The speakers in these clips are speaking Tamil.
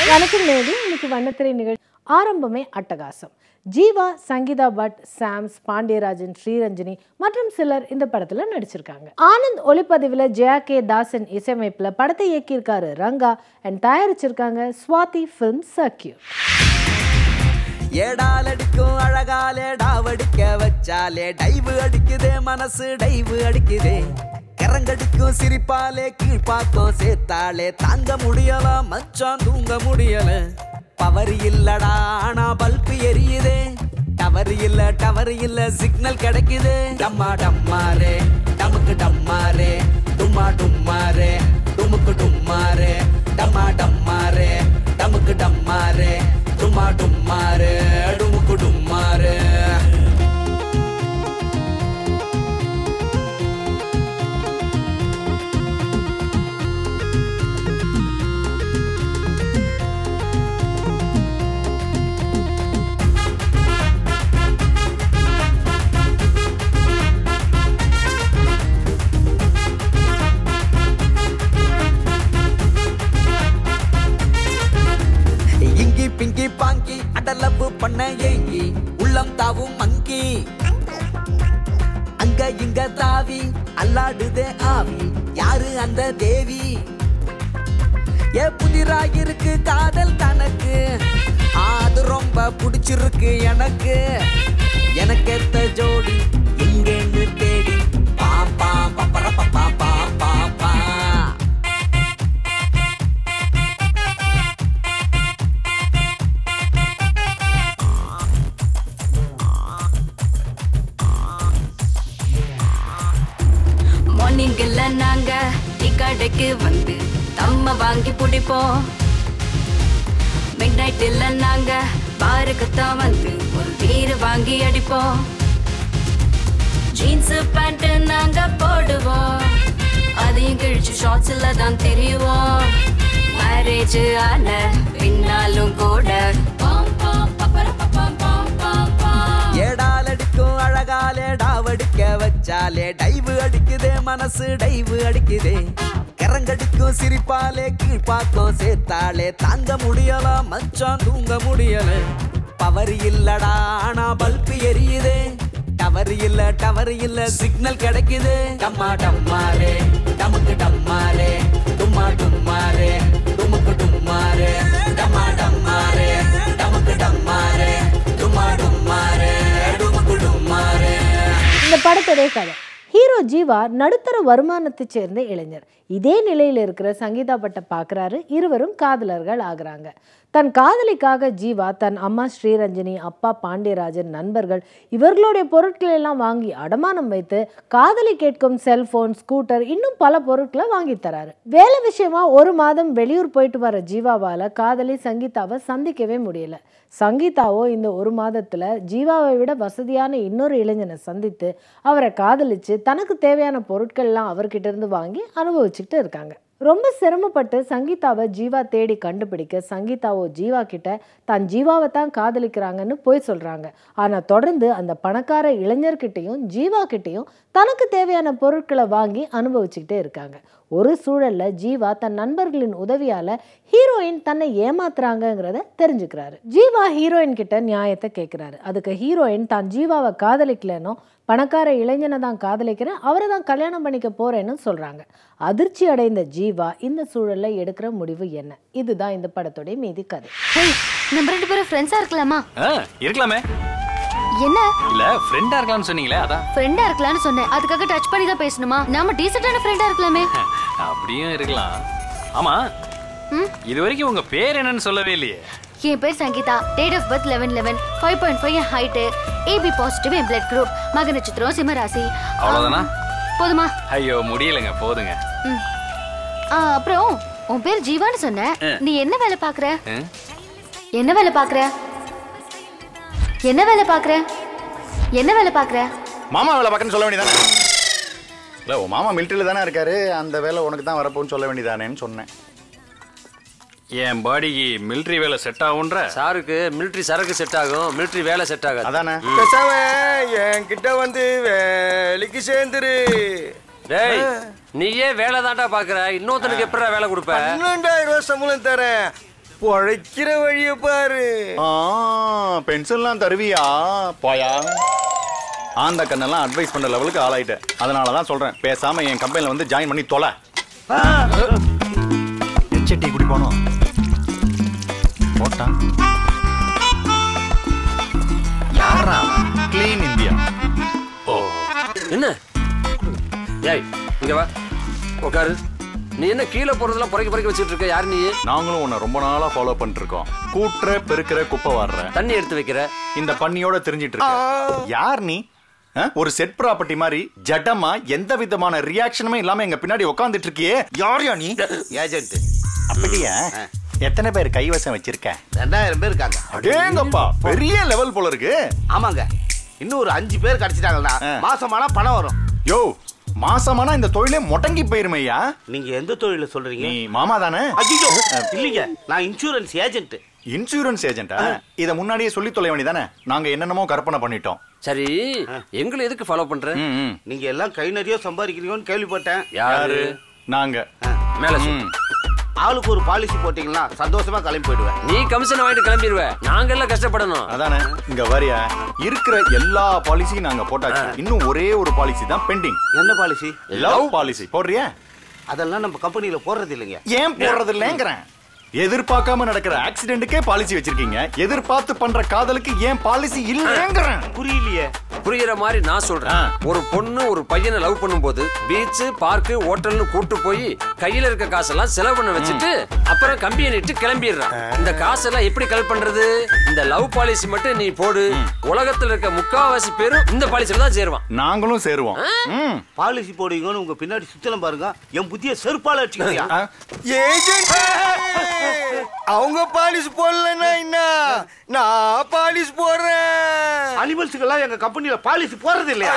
வணக்கம் நேயர்களே, இன்னைக்கு வண்ணத்திரை நிகழ்ச்சி ஆரம்பமே அட்டகாசம். ஜீவா, சங்கீதா பட், சாம்ஸ், பாண்டியராஜன், ஸ்ரீரஞ்சனி மற்றும் சிலர் இந்த படத்துல நடிச்சிருக்காங்க. ஆனந்த் ஒளிப்பதிவுல ஜெயா கே தாசன் இசையமைப்புல படத்தை இயக்கியிருக்காரு ரங்கா அண்ட் தயாரிச்சிருக்காங்க ஸ்வாதி ஃபிலிம் சர்க்கியூட். ஏடாலடிக்கும் அழகாலே டாவடிக்க வச்சாலே டைவு அடிக்குதே, மனசு டைவு அடிக்குதே. கரங்கடிக்கும் சிரிப்பாலே கீழ்பாக்கம் சேர்த்தாலே தாங்க முடியல மச்சான், தூங்க முடியல. பவர் இல்லடா ஆனா பல்பு எரியுதே, டவர் இல்ல சிக்னல் கிடைக்குது. டம்மா டம்மாரே டமுக்கு டம்மாரே, டும்மா டும்மாரே டுமுக்கு டும்மாரே. டம்மா டம்மாரே டமுக்கு டம்மாரே, டும்மா டும்மாரே டுமுக்கு டும்மாரே. பிங்கி பாங்கி அடலப்பு பண்ண ஏங்கி உள்ளம் தாவும் மங்கி, அங்க இங்க தாவி அல்லாடுதே ஆவி. யாரு அந்த தேவி? ஏ புதிராயிருக்கு காதல் தனக்கு, அது ரொம்ப பிடிச்சிருக்கு எனக்கு. எனக்கேத்த ஜோடி எங்கேன்னு தேடி பாப்பா பப்பர பப்பா பாப்பா பா. மார்னிங்ல நாங்க கடைக்கு வந்து தம்ம வாங்கி பிடிப்போம். மிட் நைட்ல நாங்க பாருக்குத்தான் வந்து ஒரு பீர் வாங்கி அடிப்போம். ஜீன்ஸ் பேண்ட் நாங்க போடுவோம், அதையும் கிழிச்சு ஷார்ட்ஸ்ல தான் தெரியுவோம். மேரேஜ் ஆன பின்னாலும் கூட ஏடாலடிக்கும் அழகாலே டாவடிக்க வச்சாலே டைவு அடிக்குதே, மனசு டைவு அடிக்குதே. கரங்கடிக்கும் சிரிப்பாலே கீழ்பாக்கம் சேர்த்தாலே தாங்க முடியல மச்சான், தூங்க முடியல. பவர் இல்லடா ஆனா பல்பு எரியுதே, டவர் இல்ல சிக்னல் கிடைக்குது. டம்மா டம்மாரே டமுக்கு டம்மாரே, டும்மா டும்மாரே டுமுக்கு டும்மாரே. டம்மா டம்மாரே டமுக்கு டம்மாரே, டும்மா டும்மாரே டுமுக்கு டும்மாரே. இந்த படத்துடைய கதை, ஹீரோ ஜீவா நடுத்தர வருமானத்தை சேர்ந்த இளைஞர். இதே நிலையில் இருக்கிற சங்கீதா பட்டை பார்க்குறாரு. இருவரும் காதலர்கள் ஆகுறாங்க. தன் காதலிக்காக ஜீவா தன் அம்மா ஸ்ரீரஞ்சனி, அப்பா பாண்டியராஜன், நண்பர்கள் இவர்களுடைய பொருட்களை எல்லாம் வாங்கி அடமானம் வைத்து காதலி கேட்கும் செல்போன், ஸ்கூட்டர், இன்னும் பல பொருட்களை வாங்கி தராரு. வேலை விஷயமா ஒரு மாதம் வெளியூர் போயிட்டு வர ஜீவாவால காதலி சங்கீதாவை சந்திக்கவே முடியல. சங்கீதாவோ இந்த ஒரு மாதத்துல ஜீவாவை விட வசதியான இன்னொரு இளைஞனை சந்தித்து அவரை காதலிச்சு தனக்கு தேவையான பொருட்கள்லாம் அவர்கிட்ட இருந்து வாங்கி அனுபவிச்சுக்கிட்டு இருக்காங்க. ரொம்ப சிரமப்பட்டு சங்கீதாவை ஜீவா தேடி கண்டுபிடிக்க சங்கீதாவோ ஜீவா கிட்ட தான் ஜீவாவை தான் காதலிக்கிறாங்கன்னு போய் சொல்றாங்க. ஆனா தொடர்ந்து அந்த பணக்கார இளைஞர்கிட்டையும் ஜீவா கிட்டையும் தனக்கு தேவையான பொருட்களை வாங்கி அனுபவிச்சுக்கிட்டே இருக்காங்க. ஒரு சூழல்ல ஜீவா தன் நண்பர்களின் உதவியால ஹீரோயின் தன்னை ஏமாத்துறாங்கிறத தெரிஞ்சுக்கிறாரு. ஜீவா ஹீரோயின் கிட்ட நியாயத்தை கேட்கிறாரு. அதுக்கு ஹீரோயின் தான் ஜீவாவை காதலிக்கலனோ பணக்கார இளைஞனை தான் காதலிக்கிறேன், அவரை தான் கல்யாணம் பண்ணிக்க போறேன்னு சொல்றாங்க. அதிர்ச்சி அடைந்த ஜீவா இந்த சூழல்ல எடுக்கிற முடிவு என்ன? இதுதான் இந்த படத்தோட மீதி கதை. நம்ம ரெண்டு பேரும் ஃப்ரெண்ட்ஸா இருக்கலாமா? இருக்கலாமே. என்ன இல்ல ஃப்ரெண்டா இருக்கலாம்னு சொன்னீங்களே, அதான். ஃப்ரெண்டா இருக்கலாம்னு சொன்னேன், அதுக்காக டச் பண்ணி தான் பேசணுமா? நாம டீசென்ட்டான ஃப்ரெண்டா இருக்கலாமே. அப்படியும் இருக்கலாம். ஆமா, இது வரைக்கும் உங்க பேர் என்னன்னு சொல்லவே இல்லையே. என் பேர் சங்கீதா. டேட் ஆஃப் பர்த் 11/11, 5.5 என் ஹைட், ஏபி பாசிட்டிவ் என் பிளட் குரூப், மக நட்சத்திரம் சிம்மராசி. அவ்வளவுதானா? போதுமா? ஐயோ முடியலங்க, போதுங்க. அப்புறம் உன் பேர் ஜீவான்னு சொன்ன, நீ என்ன வேலை பாக்குற? என்ன வேலை பாக்குற? என்ன வேலை பாக்குற? என்ன வேலை பாக்குற? மாமா வேலை பாக்குறேன்னு சொல்ல வேண்டியதானே? இல்ல உன் மாமா மிலிட்டரியில தானே இருக்காரு, அந்த வேலை உனக்கு தான் வரப்போன்னு சொல்ல வேண்டியதானேன்னு சொன்னேன். என் பாடிக்கு மிலிட்டரி வேலை செட் ஆகும்ன்ற சாருக்கு மிலிட்டரி சரக்கு செட் ஆகும், மிலிட்டரி வேலை செட் ஆகாது. அதானே என்கிட்ட வந்து வேலைக்கு சேர்ந்துரு. நீயே வேலை தாண்டா பாக்குற, இன்னொருத்தனுக்கு எப்படா வேலை கொடுப்ப? 12,000 ரூபாய் சம்பளம் தரேன். பொழைக்கிற வழிய பாரு. பென்ஷன்லாம் தருவியா? போயா. ஆந்த கண்ணெல்லாம் அட்வைஸ் பண்ற லெவலுக்கு ஆளாயிட்டேன். அதனாலதான் சொல்றேன், பேசாம என் கம்பெனில வந்து ஜாயின் பண்ணி தொலை. எச்டி குடி போனோம் போட்டான். யாரா? Clean India. ஓ என்ன? ஏய் இங்க வா, உட்காரு. நீ என்ன கீழே போறதெல்லாம் புறக்கி வச்சுட்டு இருக்க? யார் நீ? நாங்களும் உன்னை ரொம்ப நாளா ஃபாலோ பண்ணிட்டு இருக்கோம். கூட்டுற, பெருக்கிற, குப்பை வாடுற, தண்ணி எடுத்து வைக்கிற, இந்த பண்ணியோட தெரிஞ்சிட்டு இருக்க. யார் நீ? ஒரு செட் ப்ராப்பர்ட்டி மாதிரி ஜடமா எந்த விதமான ரியாக்ஷனுமே இல்லாம எங்க பின்னாடி உட்கார்ந்துட்டு இருக்கியே. யாரையா நீ? ஏஜென்ட். அப்படியா? எத்தனை பேர் கைவசம் வச்சிருக்க? 2000 பேர் இருக்காங்க. அடேங்கப்பா, பெரிய லெவல் போல இருக்கு. ஆமாங்க, இன்னும் ஒரு 5 பேர் கிடைச்சிட்டாங்கன்னா மாசமானா பணம் வரும். யோ, மாசமானா இந்த தொழிலே முடங்கி போயிருமையா? நீங்க எந்த தொழில சொல்றீங்க? நீ மாமா தானே? ஐயோ இல்லீங்க, நான் இன்சூரன்ஸ் ஏஜென்ட். இன்சூரன்ஸ் ஏஜென்ட்டா? இத முன்னாடியே சொல்லி தொலை வேண்டியதானே? நாங்க என்னென்னமோ கற்பனை பண்ணிட்டோம். சரி, எங்களை எதுக்கு ஃபாலோ பண்ற? நீங்க எல்லாம் கை நிறைய சம்பாதிக்கிறீங்கன்னு கேள்விப்பட்டேன். யாரு? நாங்க. மேல ஆளுக்கு ஒரு பாலிசி போட்டீங்கன்னா சந்தோஷமா கிளம்பி போயிடுவேன். நீ கமிஷன் வாங்கிட்டு கிளம்பிடுவ, நாங்க எல்லாம் கஷ்டப்படணும். அதானே. இங்க வரியா, இருக்கிற எல்லா பாலிசியும் நாங்க போட்டாச்சு. இன்னும் ஒரே ஒரு பாலிசி தான் பெண்டிங். என்ன பாலிசி? Love policy. போடுறியா? அதெல்லாம் நம்ம கம்பெனில போடுறது இல்லைங்க. ஏன் போடுறது இல்லைங்கிறேன். எதிர்பார்க்காம நடக்கிற ஆக்சிடென்ட்டுக்கே பாலிசி வச்சிருக்கீங்க, எதிர்பார்த்து பண்ற காதலுக்கு ஏன் பாலிசி இல்லைங்கிறேன். புரியலையே. புரியுற மாதிரி நான் சொல்றேன். ஒரு பொண்ணு ஒரு பையனை லவ் பண்ணும்போது பீச், பார்க்கு, ஹோட்டல்னு கூட்டு போய் கையில இருக்க காசெல்லாம் செலவு பண்ண வச்சுட்டு அப்புறம் கம்பியை நிட்டு கிளம்பிடுறான். இந்த காசெல்லாம் எப்படி கலெக்ட் பண்றது? இந்த லவ் பாலிசி மட்டும் நீ போடு, உலகத்துல இருக்க முக்காவாசி பேரும் இந்த பாலிசில தான் சேருவான். நாங்களும் சேருவோம். பாலிசி போடுவீங்கன்னு உங்க பின்னாடி சுத்தலம் பாருங்க, என் புத்திய செருப்பால வச்சுக்கிறியா? அவங்க பாலிசி போடலன்னா என்ன, நான் பாலிசி போடுறேன். அனிமல்ஸுக்கெல்லாம் எங்க கம்பெனில பாலிசி போடுறது இல்லையா?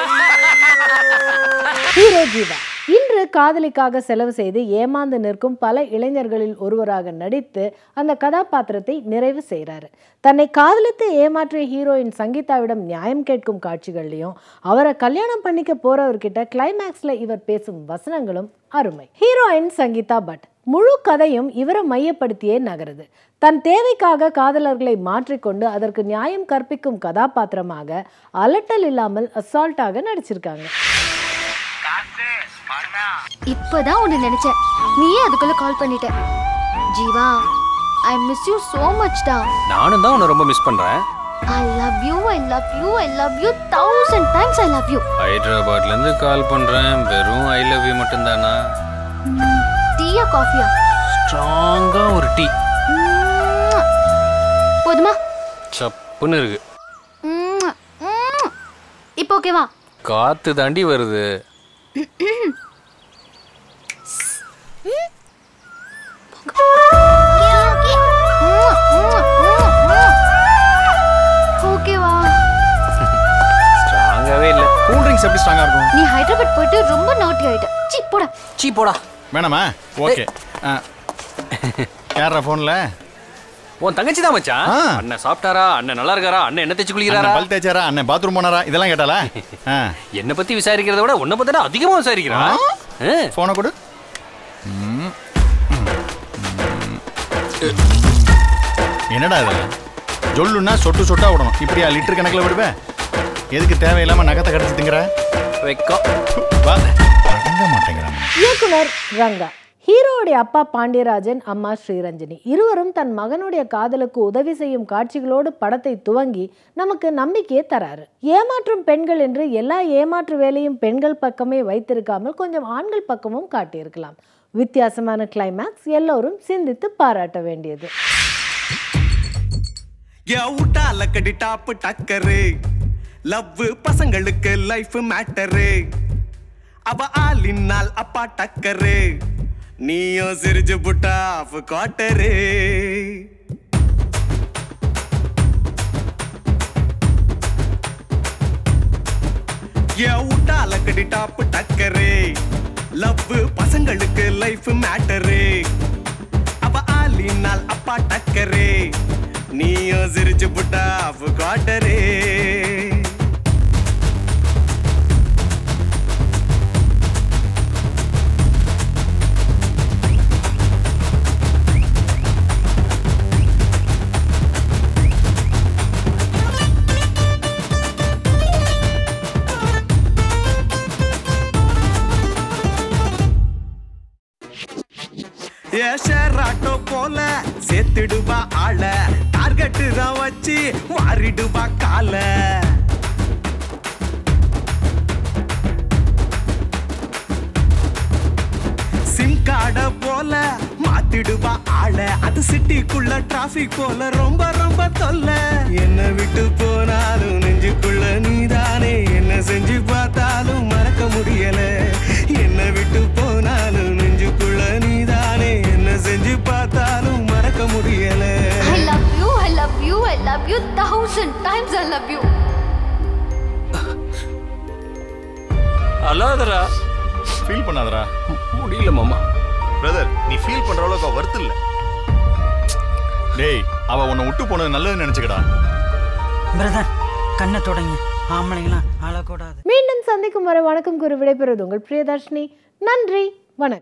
ஹீரோ ஜீவா இன்று காதலிக்காக செலவு செய்து ஏமாந்து நிற்கும் பல இளைஞர்களில் ஒருவராக நடித்து அந்த கதாபாத்திரத்தை நிறைவு செய்கிறாரு. தன்னை காதலித்து ஏமாற்றிய ஹீரோயின் சங்கீதாவிடம் நியாயம் கேட்கும் காட்சிகள்லையும் அவரை கல்யாணம் பண்ணிக்க போறவர்கிட்ட கிளைமேக்ஸ்ல இவர் பேசும் வசனங்களும் அருமை. ஹீரோயின் சங்கீதா பட் முழு கதையும் இவரை மையப்படுத்தியே நகருது. தன் தேவைக்காக காதலர்களை மாற்றிக்கொண்டு அதற்கு நியாயம் கற்பிக்கும் கதாபாத்திரமாக அலட்டல் இல்லாமல் அசால்ட்டாக நடிச்சிருக்காங்க. இப்பதான் உன்னை நினைச்சேன், நீயே அதுக்குள்ள கால் பண்ணிட்ட. Jeeva, I miss you so much டா. நானும் தான் உன்னை ரொம்ப மிஸ் பண்றேன். I love you, I love you, I love you 1000 times I love you. ஹைதராபாத்ல இருந்து கால் பண்றேன், வெறும் ஐ லவ் யூ மட்டும் தானா? டீயா காஃபியா? ஸ்ட்ராங்கா ஒரு டீ. போதுமா? சப்புன்னு இருக்கு. இப்போ ஓகேவா? காத்து தாண்டி வருது. ஓகேவா? ஸ்ட்ராங்காவே இல்ல. கூல் ட்ரிங்க்ஸ் எப்படி ஸ்ட்ராங்கா இருக்கும்? நீ ஹைதராபாத் போயிட்டு ரொம்ப நாட்டி ஆயிட்ட. சீ போடா. வேணாமா? ஓகே. யாரா போன்ல? உன் தங்கச்சி தான் மச்சான். அண்ணன் சாப்பிட்டாரா, அண்ணன் நல்லா இருக்காரா, அண்ணன் என்ன தேய்ச்சி குளிக்கிறாரா, பல் தேய்ச்சாரா, அண்ணன் பாத்ரூம் போனாரா, இதெல்லாம் கேட்டாளா? என்ன பத்தி விசாரிக்கிறத விட உன்னை பத்தி அதிகமா விசாரிக்கிறா. போனை கொடு. என்னடா இது? ஜொல்லுன்னா சொட்டு சொட்டா விடணும். இப்படியா லிட்டர் கணக்கில் விடுவேன்? எதுக்கு தேவையில்லாம நகத்தை கடிச்சு திங்கிற? மாட்டேங்கிறாங்க. இயக்குனர் ரங்கா, ஹீரோவுடைய அப்பா பாண்டியராஜன், அம்மா ஸ்ரீரஞ்சனி இருவரும் தன் மகனுடைய காதலுக்கு உதவி செய்யும் காட்சிகளோடு படத்தை துவங்கி நமக்கு நம்பிக்கையை தராரு. ஏமாற்றும் பெண்கள் என்று எல்லா ஏமாற்று வேலையும் பெண்கள் பக்கமே வைத்திருக்காமல் கொஞ்சம் ஆண்கள் பக்கமும் காட்டியிருக்கலாம். வித்தியாசமான கிளைமேக்ஸ், எல்லோரும் சிந்தித்து பாராட்ட வேண்டியது. லவ் பசங்களுக்கு லைஃப் மேட்டரு, அவ ஆளினால் அப்பா டக்கரு, நீயும் சிரிச்சு புட்டா ஆஃப் குவார்ட்டரு. ஊட்டாலக்கடி டாப் டக்கரு, லவ் பசங்களுக்கு லைஃப் மேட்டரு, அவ ஆளினால் அப்பா டக்கரு, நீயும் சிரிச்சு புட்டா ஆஃப் குவார்ட்டரு. ஷேராட்டோ போல சேர்த்துடுவா ஆள டார்கெட்டு தான் வச்சு வாரிடுவா கால சிம் கார்ட போல மாத்திடுவா ஆள அது சிட்டிக்குள்ள டிராபிக் போல ரொம்ப ரொம்ப தொல்ல என்ன விட்டு போனாலும் நெஞ்சுக்குள்ள நீதானே என்ன செஞ்சு பார்த்தாலும் மறக்க முடியல என்ன விட்டு போனாலும் நெஞ்சுக்குள்ள நீதானே என்ன செஞ்சு பார்த்தாலும் மறக்க முடியல I love you, I love you, I love you 1000 times I love you. அல்லாதடா. ஃபீல் பண்ணாதடா. முடியல மாமா. பிரதர், நீ ஃபீல் பண்ற அளவுக்கு அவ வர்த் இல்ல. டேய், அவ உன்னை விட்டு போனது நல்லதுன்னு நினைச்சுக்கடா. பிரதர், கண்ணை தொடங்க. ஆம்பளைங்களாம் அழக்கூடாது. மீண்டும் சந்திக்கும் வரை வணக்கம் கூறி விடைபெறுவது உங்கள் பிரியதர்ஷினி. நன்றி, வணக்கம்.